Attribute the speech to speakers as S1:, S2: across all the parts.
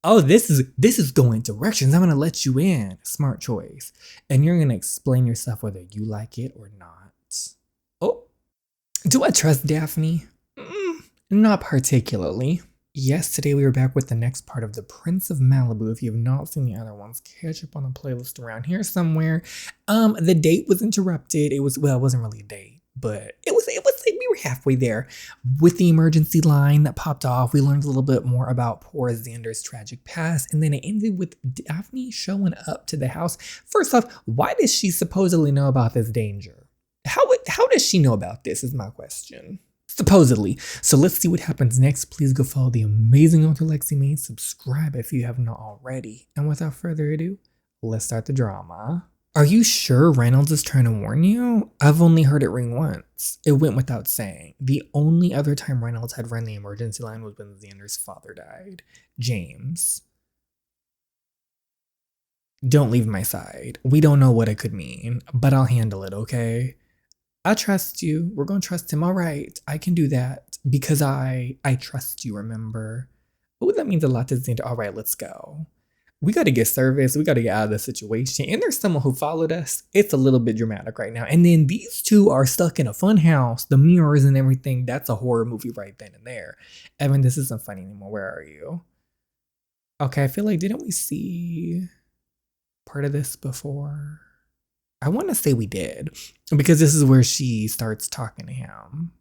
S1: Oh, this is going directions. I'm gonna let you in. Smart choice. And you're gonna explain yourself whether you like it or not. Oh, do I trust Daphne? Not particularly. Yes, today we are back with the next part of The Prince of Malibu. If you have not seen the other ones, catch up on the playlist around here somewhere. The date was interrupted. It wasn't really a date, but it was like we were halfway there. With the emergency line that popped off, we learned a little bit more about poor Xander's tragic past, and then it ended with Daphne showing up to the house. First off, why does she supposedly know about this danger? How does she know about this is my question. Supposedly. So let's see what happens next. Please go follow the amazing author Lexi May. Subscribe if you have not already. And without further ado, let's start the drama. Are you sure Reynolds is trying to warn you? I've only heard it ring once. It went without saying. The only other time Reynolds had run the emergency line was when Xander's father died. James. Don't leave my side. We don't know what it could mean, but I'll handle it, okay? I trust you. We're going to trust him. All right. I can do that because I trust you, remember? Oh, that means a lot to Xander. All right, let's go. We got to get service. We got to get out of the situation. And there's someone who followed us. It's a little bit dramatic right now. And then these two are stuck in a fun house. The mirrors and everything. That's a horror movie right then and there. Evan, this isn't funny anymore. Where are you? Okay, I feel like, didn't we see part of this before? I want to say we did, because this is where she starts talking to him.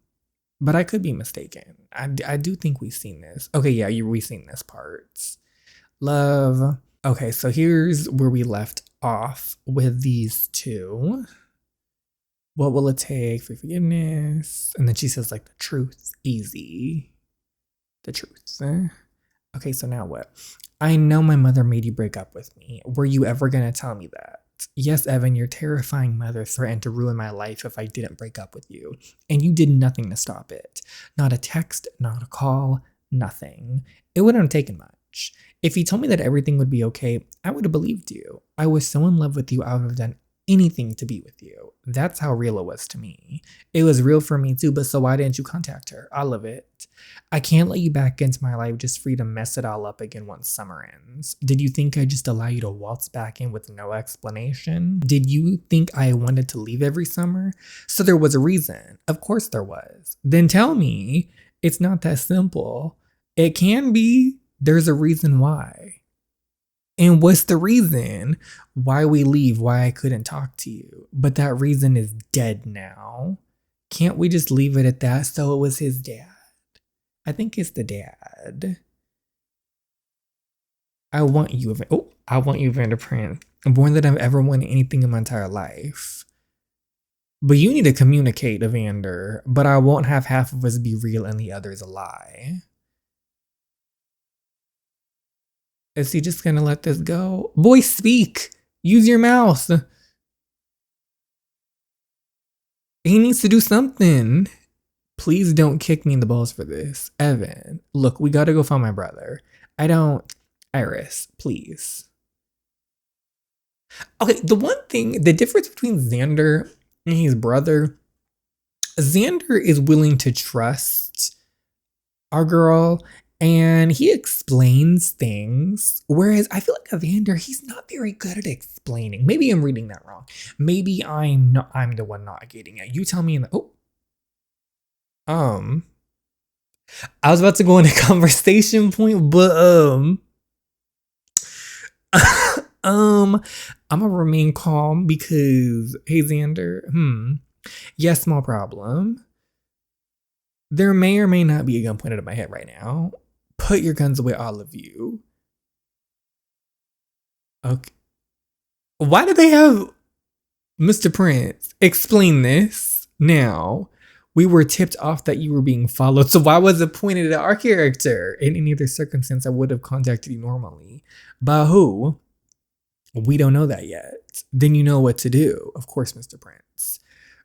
S1: But I could be mistaken. I do think we've seen this. Okay, yeah, we've seen this part. Love. Okay, so here's where we left off with these two. What will it take for forgiveness? And then she says, like, the truth, easy. The truth. Okay, so now what? I know my mother made you break up with me. Were you ever going to tell me that? Yes, Evan, your terrifying mother threatened to ruin my life if I didn't break up with you. And you did nothing to stop it. Not a text, not a call, nothing. It wouldn't have taken much. If you told me that everything would be okay, I would have believed you. I was so in love with you, I would have done anything to be with you. That's how real it was to me. It was real for me too, but so why didn't you contact her? I love it. I can't let you back into my life just for you to mess it all up again once summer ends. Did you think I'd just allow you to waltz back in with no explanation? Did you think I wanted to leave every summer? So there was a reason. Of course there was. Then tell me. It's not that simple. It can be. There's a reason why. And what's the reason why we leave, why I couldn't talk to you? But that reason is dead now. Can't we just leave it at that? So it was his dad. I think it's the dad. I want you, Vanderprince. More than I've ever wanted anything in my entire life. But you need to communicate, Evander. But I won't have half of us be real and the others a lie. Is he just gonna let this go? Boy, speak! Use your mouth! He needs to do something. Please don't kick me in the balls for this. Evan, look, we gotta go find my brother. Iris, please. Okay, the difference between Xander and his brother, Xander is willing to trust our girl and he explains things, whereas I feel like Evander, he's not very good at explaining. Maybe I'm reading that wrong. Maybe I'm the one not getting it. You tell me I was about to go in a conversation point, but I'm gonna remain calm because hey Xander, yes, small problem. There may or may not be a gun pointed at my head right now. Put your guns away, all of you. Okay. Why do they have Mr. Prince? Explain this now. We were tipped off that you were being followed, so why was it pointed at our character? In any other circumstance, I would have contacted you normally. By who? We don't know that yet. Then you know what to do. Of course, Mr. Prince.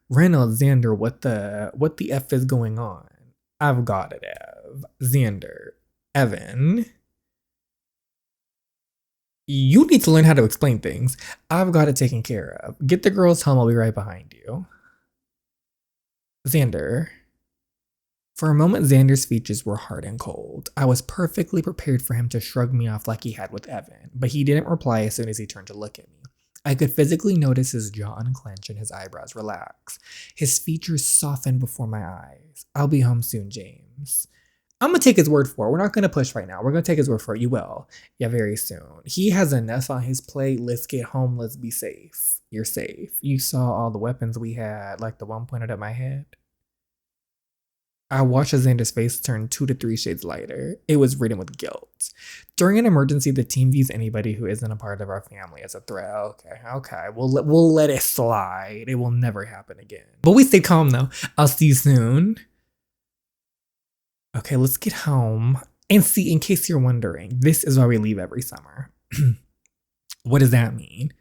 S1: Reynolds, Xander, what the F is going on? I've got it, Ev. Xander. Evan. You need to learn how to explain things. I've got it taken care of. Get the girls home, I'll be right behind you. Xander. For a moment, Xander's features were hard and cold. I was perfectly prepared for him to shrug me off like he had with Evan, but he didn't reply as soon as he turned to look at me. I could physically notice his jaw unclench and his eyebrows relax. His features softened before my eyes. I'll be home soon, James. I'm gonna take his word for it. We're not gonna push right now. We're gonna take his word for it. You will. Yeah, very soon. He has enough on his plate. Let's get home. Let's be safe. You're safe. You saw all the weapons we had, like the one pointed at my head. I watched as Xander's face turn 2 to 3 shades lighter. It was written with guilt. During an emergency, the team views anybody who isn't a part of our family as a threat. Okay. We'll let it slide. It will never happen again. But we stay calm though. I'll see you soon. Okay, let's get home. And see, in case you're wondering, this is why we leave every summer. What does that mean?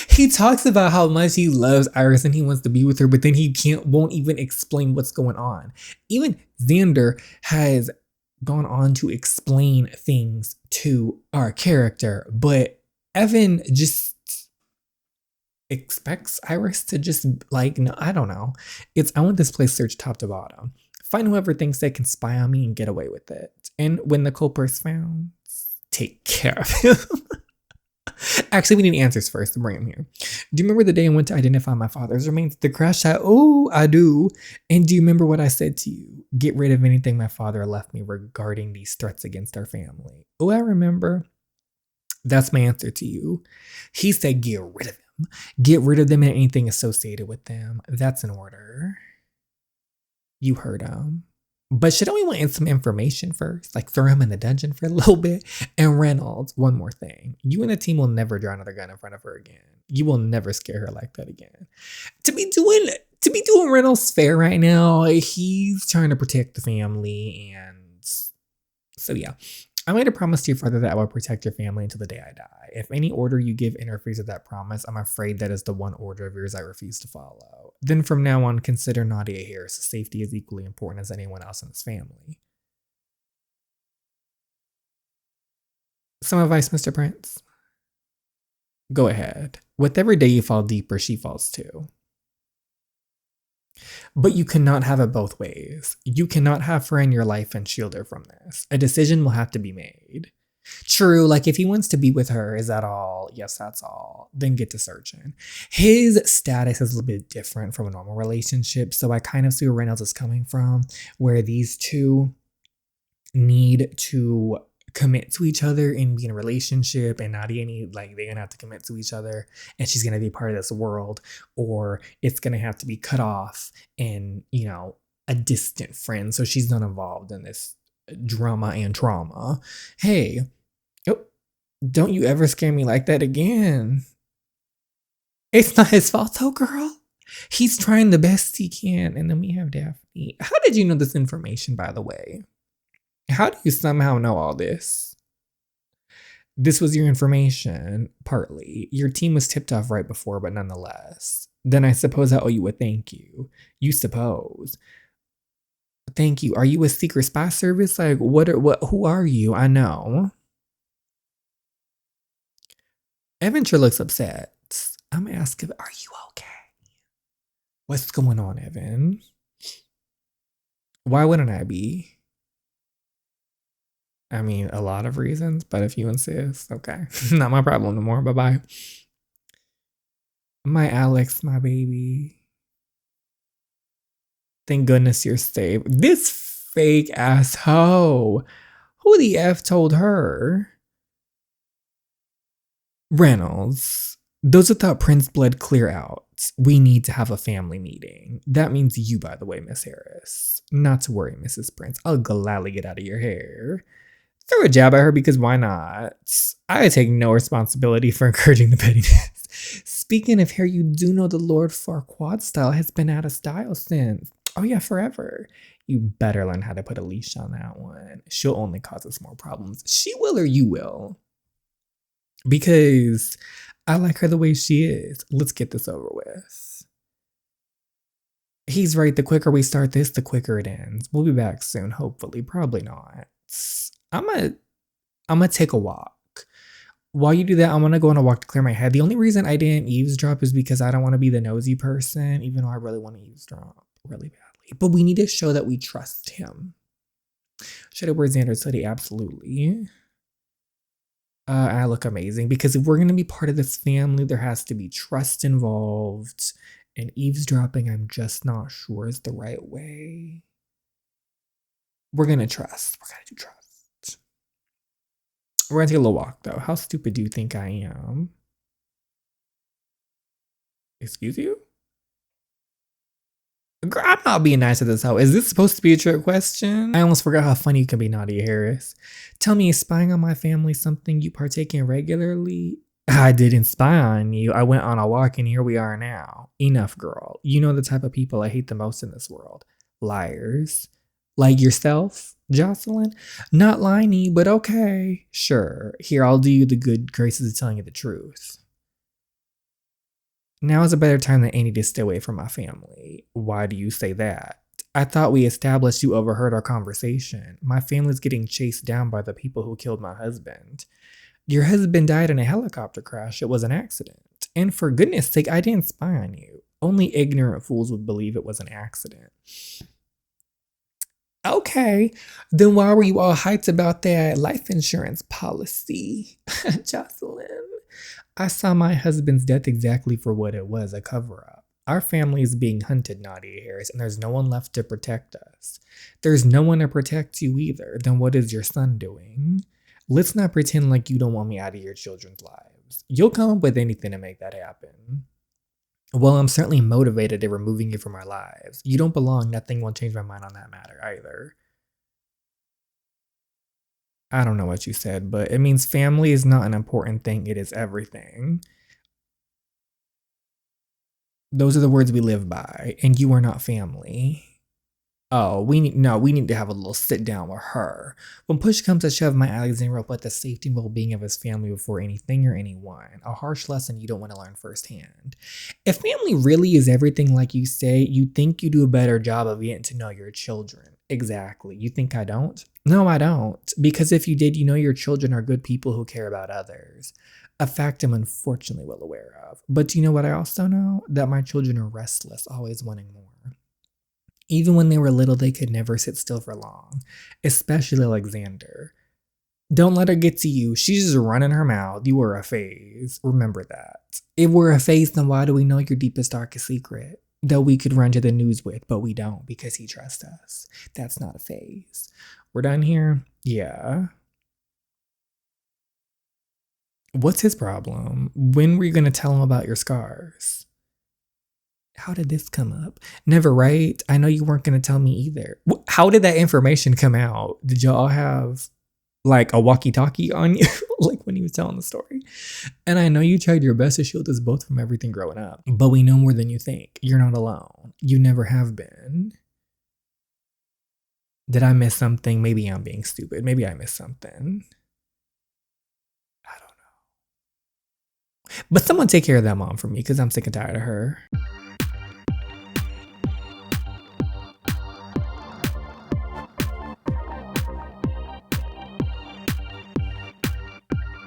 S1: He talks about how much he loves Iris and he wants to be with her, but then he won't even explain what's going on. Even Xander has gone on to explain things to our character, but Evan just expects Iris to just no, I don't know. I want this place searched top to bottom. Find whoever thinks they can spy on me and get away with it. And when the culprit's found, take care of him. Actually, we need answers first to bring him here. Do you remember the day I went to identify my father's remains at the crash site? Oh, I do. And do you remember what I said to you? Get rid of anything my father left me regarding these threats against our family. Oh, I remember. That's my answer to you. He said get rid of them. Get rid of them and anything associated with them. That's an order. You heard him. But shouldn't we want some information first? Like throw him in the dungeon for a little bit? And Reynolds, one more thing. You and the team will never draw another gun in front of her again. You will never scare her like that again. To be doing Reynolds fair right now, he's trying to protect the family. And so yeah. I made a promise to your father that I will protect your family until the day I die. If any order you give interferes with that promise, I'm afraid that is the one order of yours I refuse to follow. Then from now on, consider Nadia Harris' safety as equally important as anyone else in his family. Some advice, Mr. Prince? Go ahead. With every day you fall deeper, she falls too. But you cannot have it both ways. You cannot have her in your life and shield her from this. A decision will have to be made. True, like if he wants to be with her, is that all? Yes, that's all. Then get to searching. His status is a little bit different from a normal relationship, so I kind of see where Reynolds is coming from, where these two need to commit to each other and be in a relationship, and Nadia they're gonna have to commit to each other and she's gonna be part of this world, or it's gonna have to be cut off and a distant friend so she's not involved in this drama and trauma. Hey, don't you ever scare me like that again. It's not his fault though, girl. He's trying the best he can. And then we have Daphne. How did you know this information, by the way? How do you somehow know all this? This was your information, partly. Your team was tipped off right before, but nonetheless. Then I suppose I owe you a thank you. You suppose. Thank you. Are you a secret spy service? Like, who are you? I know. Evan sure looks upset. I'm gonna ask him, are you okay? What's going on, Evan? Why wouldn't I be? I mean, a lot of reasons, but if you insist, okay. Not my problem no more. Bye-bye. My Alex, my baby. Thank goodness you're safe. This fake asshole. Who the F told her? Reynolds. Those without Prince blood clear out. We need to have a family meeting. That means you, by the way, Miss Harris. Not to worry, Mrs. Prince. I'll gladly get out of your hair. Throw a jab at her because why not? I take no responsibility for encouraging the pettiness. Speaking of hair, you do know the Lord Farquad style has been out of style since, oh yeah, forever. You better learn how to put a leash on that one. She'll only cause us more problems. She will or you will. Because I like her the way she is. Let's get this over with. He's right. The quicker we start this, the quicker it ends. We'll be back soon, hopefully. Probably not. I'm gonna take a walk. While you do that, I'm gonna go on a walk to clear my head. The only reason I didn't eavesdrop is because I don't want to be the nosy person, even though I really want to eavesdrop really bad. But we need to show that we trust him. Should I wear Xander's hoodie? Absolutely. I look amazing because if we're going to be part of this family, there has to be trust involved. And eavesdropping, I'm just not sure is the right way. We're going to trust. We're going to do trust. We're going to take a little walk, though. How stupid do you think I am? Excuse you? Girl, I'm not being nice to this hoe. Is this supposed to be a trick question? I almost forgot how funny you can be, Nadia Harris. Tell me, is spying on my family something you partake in regularly? I didn't spy on you. I went on a walk and here we are now. Enough, girl. You know the type of people I hate the most in this world. Liars. Like yourself, Jocelyn? Not liney, but okay. Sure. Here, I'll do you the good graces of telling you the truth. Now is a better time than any to stay away from my family. Why do you say that? I thought we established you overheard our conversation. My family's getting chased down by the people who killed my husband. Your husband died in a helicopter crash. It was an accident. And for goodness sake, I didn't spy on you. Only ignorant fools would believe it was an accident. Okay, then why were you all hyped about that life insurance policy? Jocelyn, I saw my husband's death exactly for what it was, a cover-up. Our family is being hunted, Nadia Harris, and there's no one left to protect us. There's no one to protect you either. Then what is your son doing? Let's not pretend like you don't want me out of your children's lives. You'll come up with anything to make that happen. Well, I'm certainly motivated in removing you from our lives. You don't belong. Nothing will change my mind on that matter either. I don't know what you said, but it means family is not an important thing. It is everything. Those are the words we live by, and you are not family. Oh, we need to have a little sit down with her. When push comes to shove, my Alexander will put the safety and well-being of his family before anything or anyone. A harsh lesson you don't want to learn firsthand. If family really is everything like you say, you think you do a better job of getting to know your children. Exactly. You think I don't? No, I don't. Because if you did, you know your children are good people who care about others. A fact I'm unfortunately well aware of. But do you know what I also know? That my children are restless, always wanting more. Even when they were little, they could never sit still for long, especially Alexander. Don't let her get to you. She's just running her mouth. You were a phase. Remember that. If we're a phase, then why do we know your deepest, darkest secret? That we could run to the news with, but we don't because he trusts us. That's not a phase. We're done here? Yeah. What's his problem? When were you going to tell him about your scars? How did this come up? Never, right? I know you weren't going to tell me either. How did that information come out? Did y'all have like a walkie-talkie on you? Like when he was telling the story? And I know you tried your best to shield us both from everything growing up, but we know more than you think. You're not alone. You never have been. Did I miss something? Maybe I'm being stupid. Maybe I missed something. I don't know. But someone take care of that mom for me because I'm sick and tired of her.